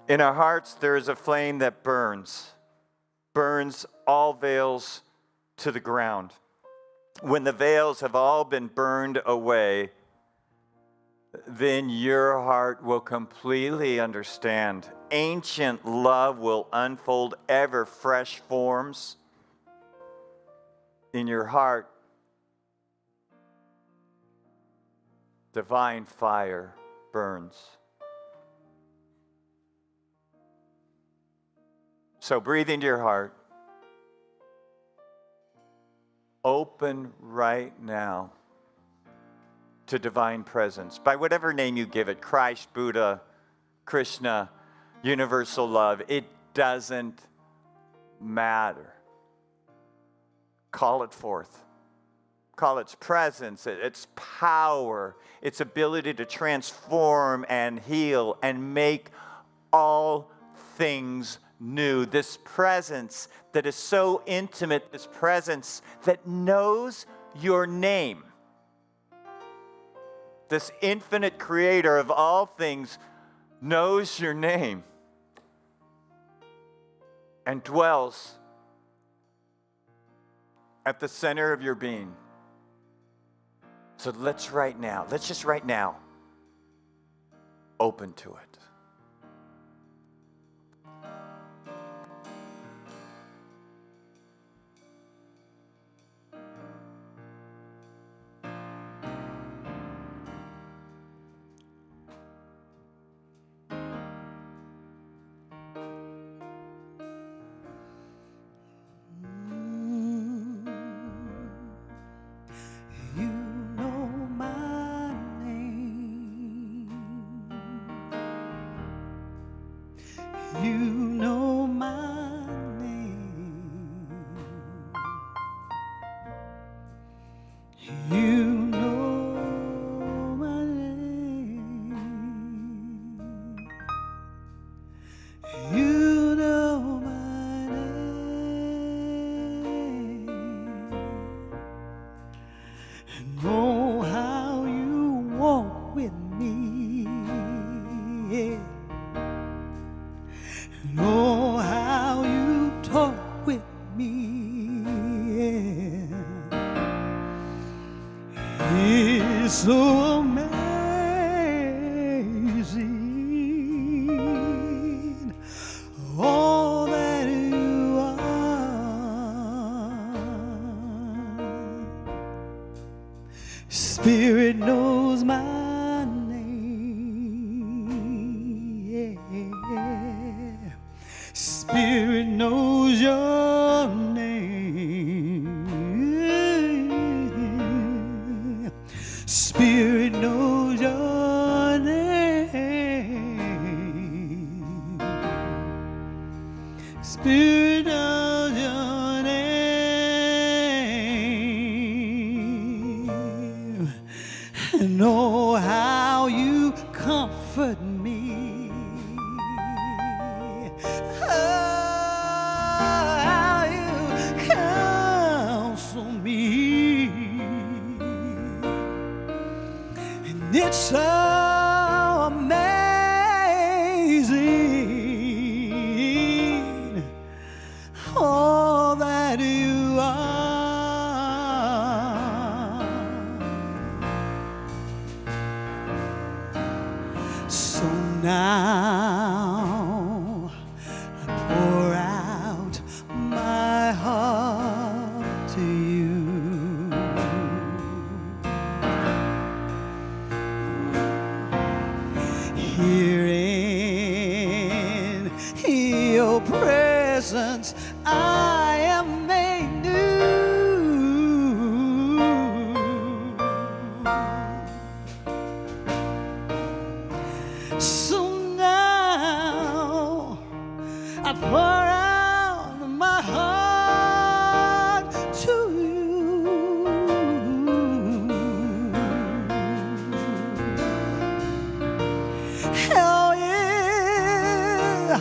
In our hearts, there is a flame that burns all veils to the ground. When the veils have all been burned away, then your heart will completely understand. Ancient love will unfold ever fresh forms in your heart. Divine fire burns. So breathe into your heart. Open right now to divine presence, by whatever name you give it, Christ, Buddha, Krishna, universal love, it doesn't matter. Call it forth. Call its presence, its power, its ability to transform and heal and make all things new. This presence that is so intimate, this presence that knows your name. This infinite creator of all things knows your name and dwells at the center of your being. So let's just right now, open to it. You know my name. You know my name. You know my name. You know my name. And oh, how you walk with me. Yeah. And oh, how you talk with me. Yeah. It's so amazing all that you are. Spirit knows my name. Yeah. Spirit knows your name. Spirit knows your name. Spirit knows your name. And oh, how you comfort me. Oh, how you counsel me. And it's so amazing all that you are. So now I pour out my heart to you. presence I am made new. So now I pour out my heart to you. Hell yeah,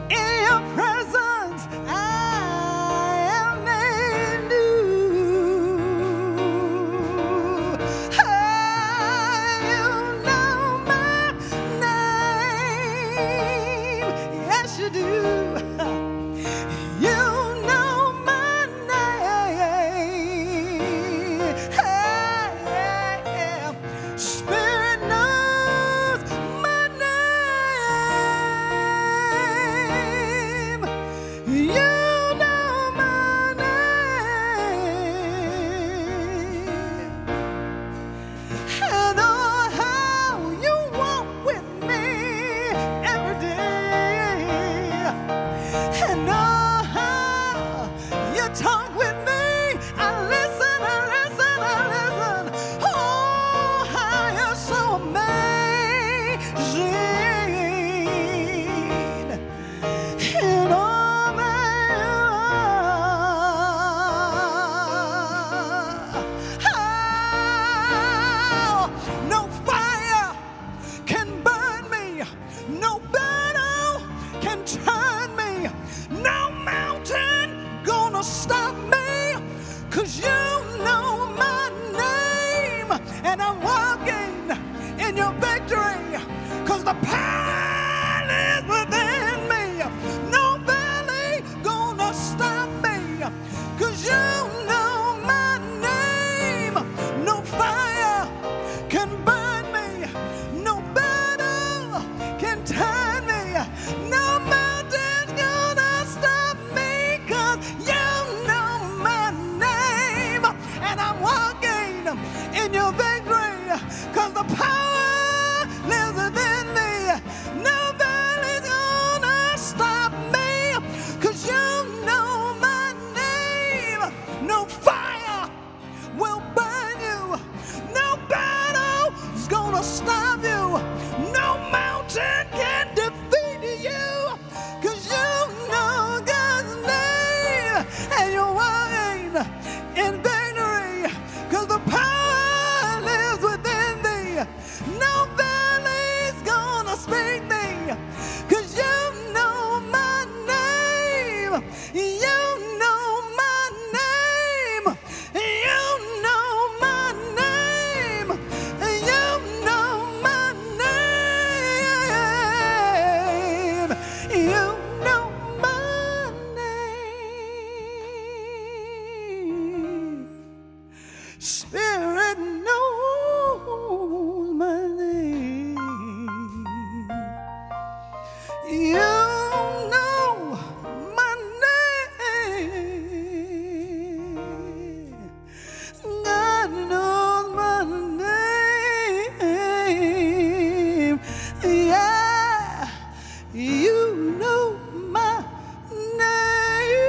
in your presence I am made new. You know my name, yes you do. You know my name. Spirit knows my name. You know my name. And oh, how you walk with me every day. And oh, how you talk with me. I listen, I listen, I listen. Oh, how you're so amazing. And all how no fire can burn me, no battle can turn me, no mountain gonna stop me, 'cause you know my name, and I'm walking in your victory, 'cause the power is within me, no valley gonna stop me, 'cause you know my name, no fire can burn me, no battle can turn me, no mountain gonna stop me, 'cause you know my name, and I'm walking in your victory, 'cause the power lives within me, no valley's gonna stop me, 'cause you know my name, no fire will burn you, no battle's gonna stop you, no mountain can defeat you, 'cause you know God's name, and you're walking in victory, 'cause the power lives within thee, no valley's gonna speak me, 'cause you know my name, you know my name, you know my name, you know my name, you know my name. Spirit knows my name. You know my name. God knows my name. Yeah, you know my name.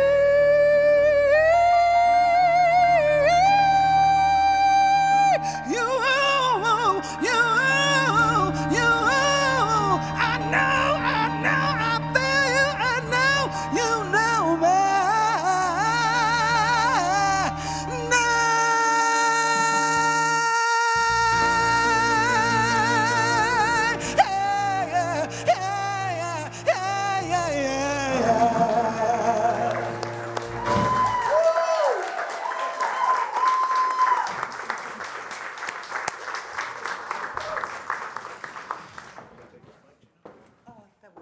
I know, I feel you, I know, you know my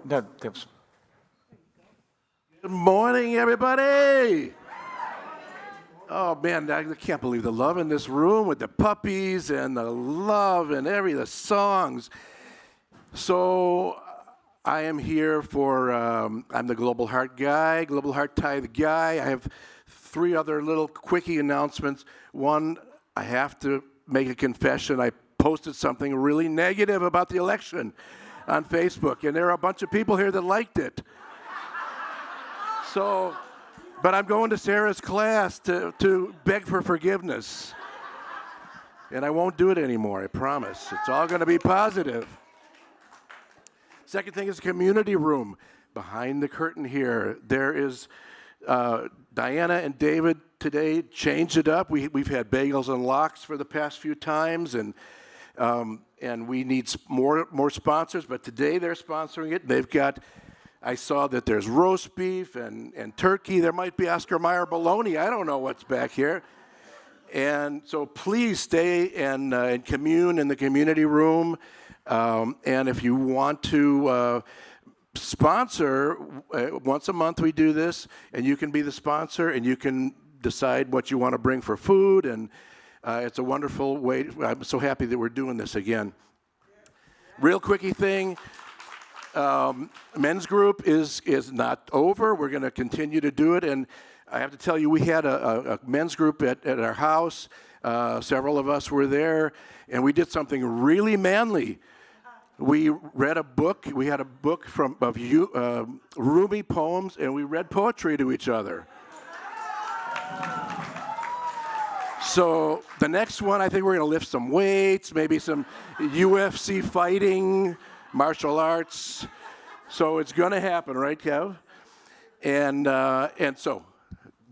No, that was- Good morning, everybody. Oh man, I can't believe the love in this room with the puppies and the love and the songs. So I am here for, I'm the Global Heart guy, Global Heart Tithe guy. I have 3 other little quickie announcements. One, I have to make a confession. I posted something really negative about the election on Facebook, and there are a bunch of people here that liked it. So, but I'm going to Sarah's class to beg for forgiveness. And I won't do it anymore, I promise. It's all going to be positive. Second thing is community room. Behind the curtain here, there is Diana and David today changed it up. We've had bagels and lox for the past few times, and we need more sponsors, but today they're sponsoring it. They've got, I saw that there's roast beef and turkey. There might be Oscar Mayer bologna. I don't know what's back here. And so please stay and commune in the community room. And if you want to sponsor, once a month we do this, and you can be the sponsor, and you can decide what you want to bring for food, and it's a wonderful way. I'm so happy that we're doing this again. Real quickie thing, men's group is not over. We're going to continue to do it, and I have to tell you, we had a men's group at our house. Several of us were there, and we did something really manly. We read a book. We had a book of Rumi poems, and we read poetry to each other. So the next one, I think we're going to lift some weights, maybe some UFC fighting, martial arts. So it's going to happen, right, Kev? And so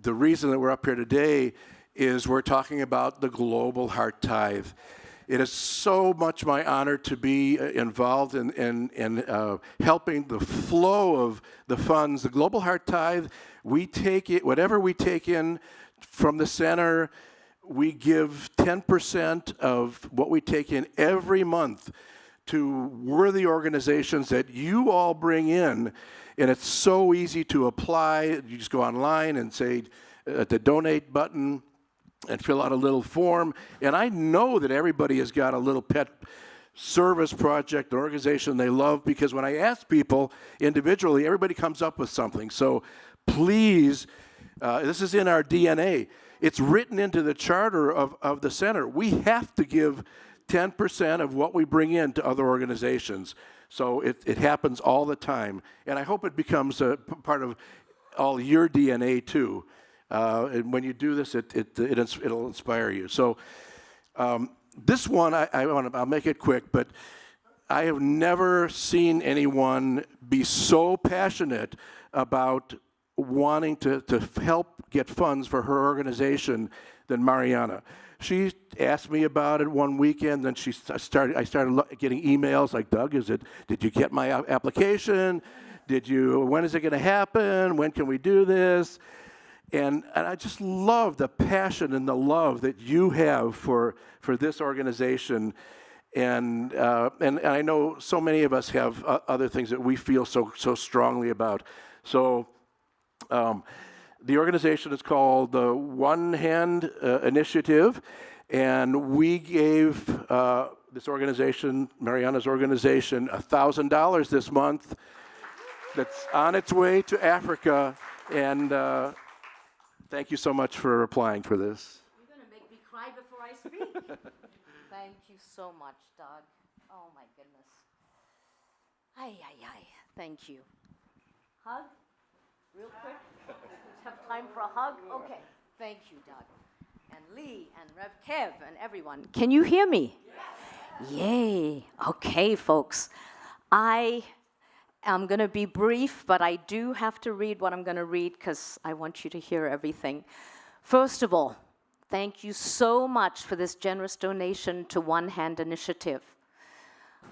the reason that we're up here today is we're talking about the Global Heart Tithe. It is so much my honor to be involved in helping the flow of the funds. The Global Heart Tithe, we take it, whatever we take in from the center, we give 10% of what we take in every month to worthy organizations that you all bring in. And it's so easy to apply. You just go online and say the donate button and fill out a little form. And I know that everybody has got a little pet service project, an organization they love, because when I ask people individually, everybody comes up with something. So please, this is in our DNA. It's written into the charter of the center. We have to give 10% of what we bring in to other organizations. So it happens all the time. And I hope it becomes a part of all your DNA too. And when you do this, it'll inspire you. So this one, I'll make it quick, but I have never seen anyone be so passionate about wanting to help get funds for her organization than Mariana. She asked me about it one weekend, then I started getting emails like, Doug, did you get my application? When is it going to happen? When can we do this? And I just love the passion and the love that you have for this organization. And I know so many of us have other things that we feel so strongly about. So the organization is called the One Hand Initiative, and we gave this organization, Mariana's organization, $1,000 this month that's on its way to Africa. And thank you so much for applying for this. You're going to make me cry before I speak. Thank you so much, Doug. Oh, my goodness. Ay. Thank you. Hug? Real quick? Have time for a hug? Okay. Thank you, Doug. And Lee and Rev Kev and everyone. Can you hear me? Yes. Yay. Okay, folks. I am going to be brief, but I do have to read what I'm going to read because I want you to hear everything. First of all, thank you so much for this generous donation to One Hand Initiative.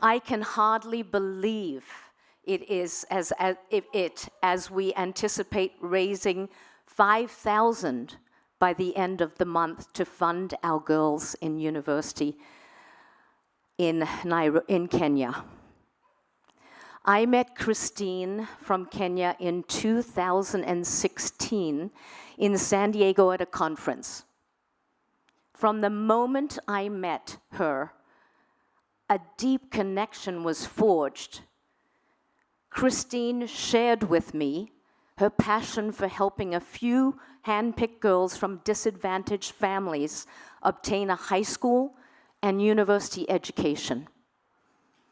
I can hardly believe it is as we anticipate raising $5,000 by the end of the month to fund our girls in university in Kenya. I met Christine from Kenya in 2016 in San Diego at a conference. From the moment I met her, a deep connection was forged. Christine shared with me her passion for helping a few hand-picked girls from disadvantaged families obtain a high school and university education.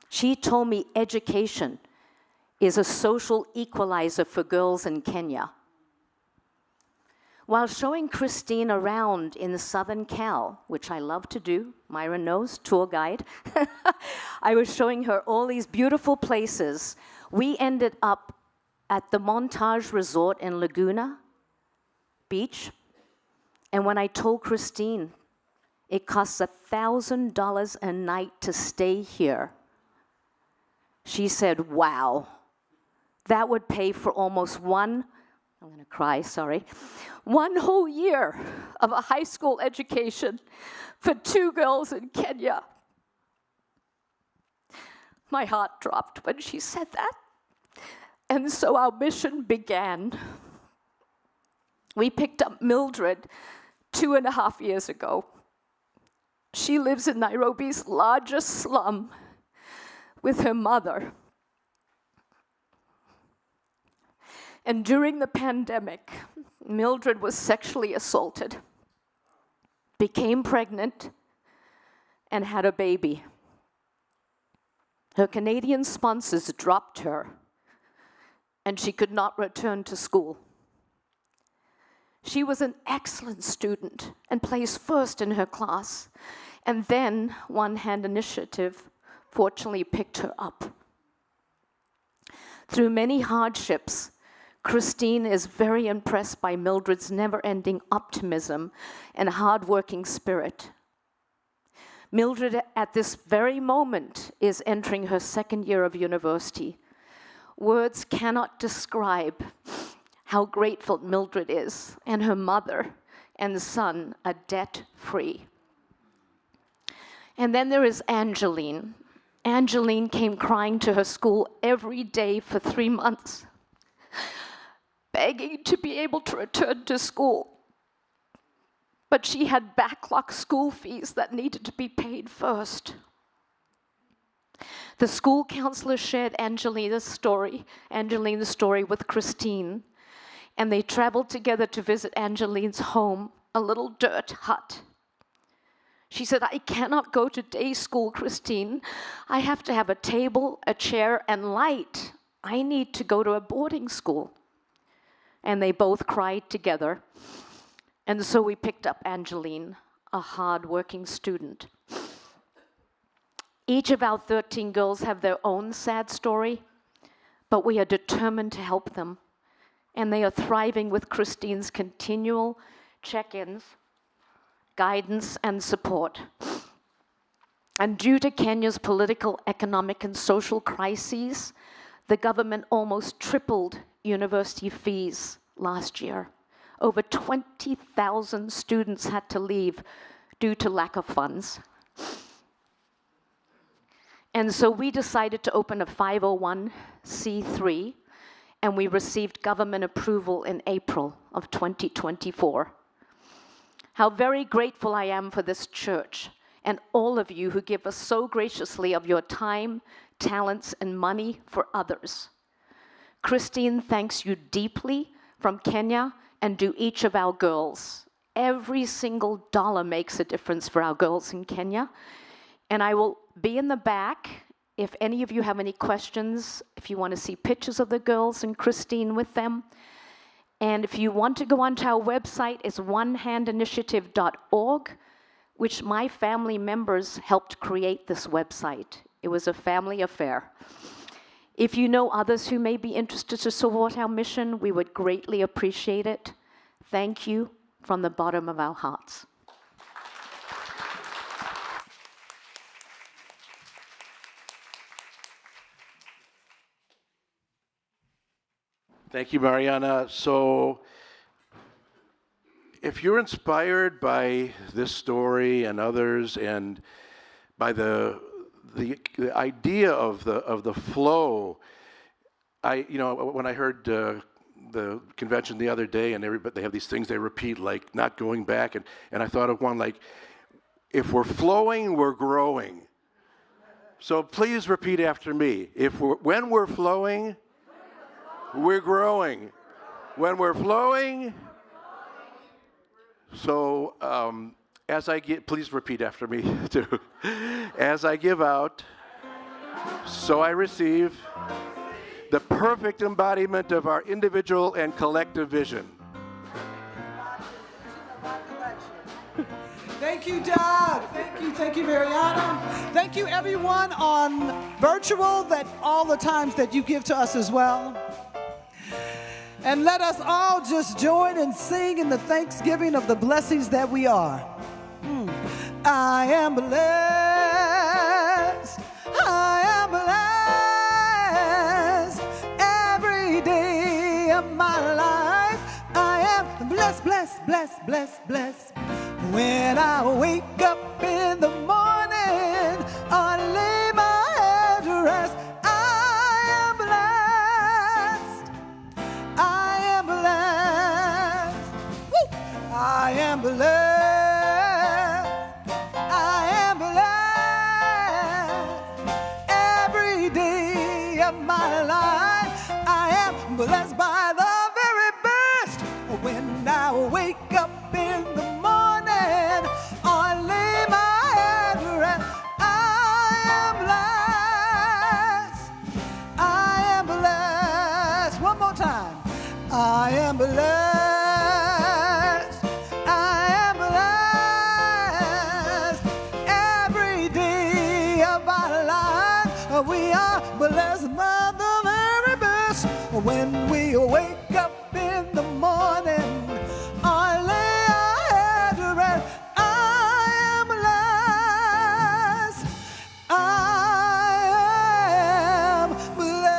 She told me education is a social equalizer for girls in Kenya. While showing Christine around in Southern Cal, which I love to do, Myra knows, tour guide, I was showing her all these beautiful places. We ended up at the Montage Resort in Laguna Beach, and when I told Christine it costs $1,000 a night to stay here, she said, wow, that would pay for almost I'm going to cry, sorry, one whole year of a high school education for 2 girls in Kenya. My heart dropped when she said that. And so our mission began. We picked up Mildred 2.5 years ago. She lives in Nairobi's largest slum with her mother. And during the pandemic, Mildred was sexually assaulted, became pregnant, and had a baby. Her Canadian sponsors dropped her, and she could not return to school. She was an excellent student and placed first in her class, and then One Hand Initiative fortunately picked her up. Through many hardships, Christine is very impressed by Mildred's never-ending optimism and hard-working spirit. Mildred, at this very moment, is entering her 2nd year of university. Words cannot describe how grateful Mildred is, and her mother and son are debt-free. And then there is Angeline. Angeline came crying to her school every day for 3 months, begging to be able to return to school. But she had backlog school fees that needed to be paid first. The school counselor shared Angeline's story with Christine, and they traveled together to visit Angeline's home, a little dirt hut. She said, I cannot go to day school, Christine. I have to have a table, a chair, and light. I need to go to a boarding school. And they both cried together. And so we picked up Angeline, a hard-working student. Each of our 13 girls have their own sad story, but we are determined to help them. And they are thriving with Christine's continual check-ins, guidance, and support. And due to Kenya's political, economic, and social crises, the government almost tripled university fees last year. Over 20,000 students had to leave due to lack of funds. And so we decided to open a 501c3, and we received government approval in April of 2024. How very grateful I am for this church and all of you who give us so graciously of your time, talents, and money for others. Christine thanks you deeply from Kenya, and do each of our girls. Every single dollar makes a difference for our girls in Kenya. And I will be in the back if any of you have any questions, if you want to see pictures of the girls and Christine with them. And if you want to go onto our website, it's onehandinitiative.org, which my family members helped create this website. It was a family affair. If you know others who may be interested to support our mission, we would greatly appreciate it. Thank you from the bottom of our hearts. Thank you, Mariana. So, if you're inspired by this story and others, and by the idea of the flow, when I heard the convention the other day, and everybody, they have these things they repeat, like not going back, and I thought of one like, if we're flowing, we're growing. So please repeat after me. When we're flowing, we're growing. When we're flowing, so please repeat after me too. As I give out, so I receive the perfect embodiment of our individual and collective vision. you, Doug. Thank you, Mariana. Thank you, everyone on virtual, that all the times that you give to us as well. And let us all just join and sing in the thanksgiving of the blessings that we are. I am blessed. I am blessed. Every day of my life, I am blessed, blessed, blessed, blessed, blessed. When I wake up in the morning or lay my head to rest, I am blessed. I am blessed. Woo! I am blessed. I am blessed. Every day of my life, I am blessed by the very best. When I wake up in the morning or lay my head to rest, I am blessed. I am blessed. One more time. I am blessed. I am blessed. Every day of our life, we are blessed by the very best. When we wake up in the morning or lay our head to rest, I am blessed. I am blessed.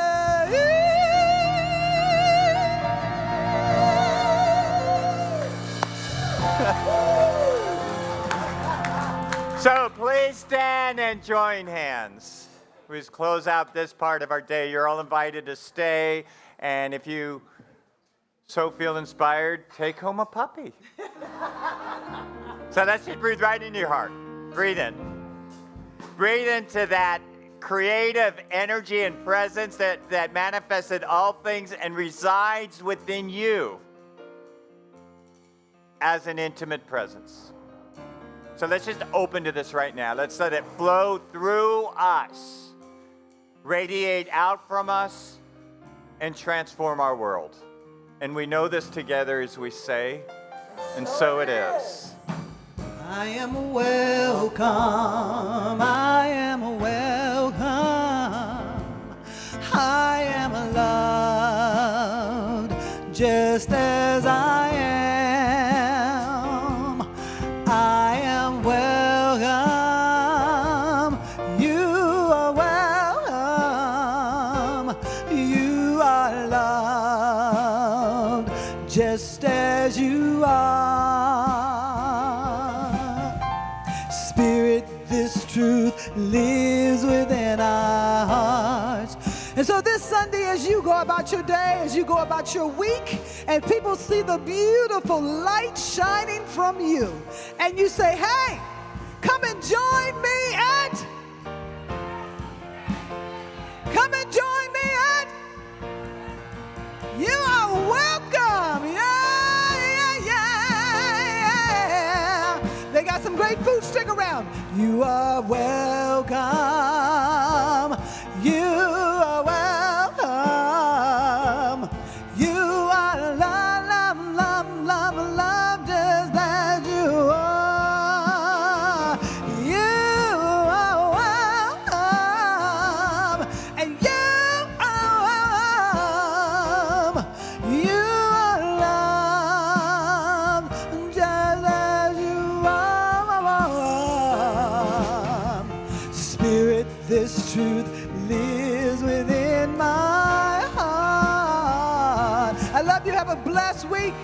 So please stand and join hands. We just close out this part of our day. You're all invited to stay, and if you so feel inspired, take home a puppy. So that's just breathe right into your heart. Breathe in. Breathe into that creative energy and presence that manifested all things and resides within you as an intimate presence. So let's just open to this right now. Let's let it flow through us, radiate out from us, and transform our world. And we know this together as we say, and so it is. I am welcome. I am welcome. I am loved just as I am. I am welcome. You are welcome. You are loved just as you are. Spirit, this truth lives within our hearts. And so this Sunday, as you go about your day, as you go about your week, and people see the beautiful light shining from you, and you say, hey, come and join me at, come and join me at, you are welcome. Yeah. They got some great food. Stick around. You are welcome. You are welcome. You are loved just as you are. You are welcome. And you are welcome. You are loved just as you are. Spirit, this truth lives within my heart. I love you. Have a blessed week.